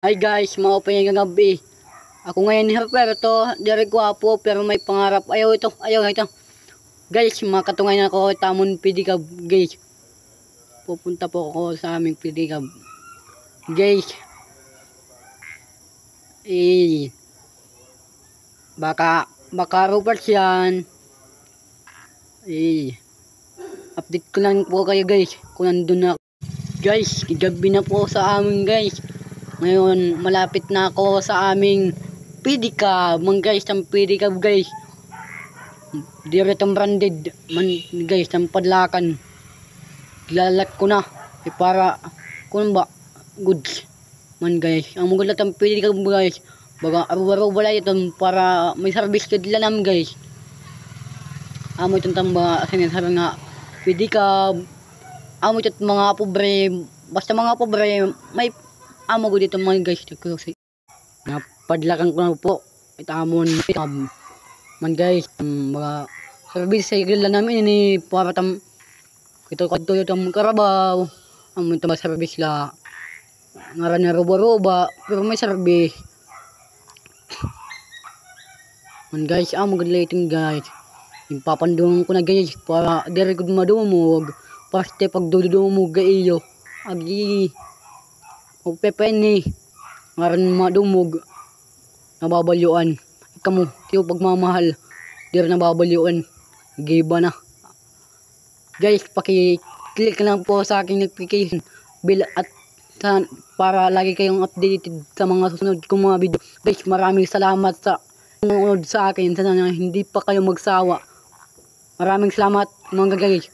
Hi guys, maupay ng gabi. Ako ngayon ni Herberto, dari gwapo pero may pangarap. Ayaw ito. Guys, makatungay na ako tamon pedicab guys. Pupunta po ako sa aming pedicab. Guys. Baka Robert yan. Update ko lang po kayo guys kung nandun na. Guys, gabi na po sa amin guys. Ngayon, malapit na ako sa aming pedicab. Guys, ang pedicab guys. Diretong branded man guys, ang padlakan. Lalat ko na. Para, kung ba, goods. Man guys, ang magulat ang pedicab guys. Baga, arwa-arwa ito para may service ka dila naman guys. Amo itong tamba, sinasabi nga, pedicab. Amo itong mga pobre, basta mga pobre, may amo ko dito mga guys, napadlakan ko na po itamon man guys, mga service sa igla namin ini para tam ito yung karabaw amo ito service la ngaran na roba pero may service man guys, amo gudliting guys, impapandungan ko na guys para dire gud madumog paste pag dudumog gaiyo agi o pepeni ngaran madumog nababalyuan kamo tiyo pagmamahal dir nababalyuan giba na guys, paki-click lang po sa aking notification bell at para lagi kayong updated sa mga susunod kong mga video. Guys, maraming salamat sa nanonood sa akin, sana hindi pa kayo magsawa. Maraming salamat mga guys.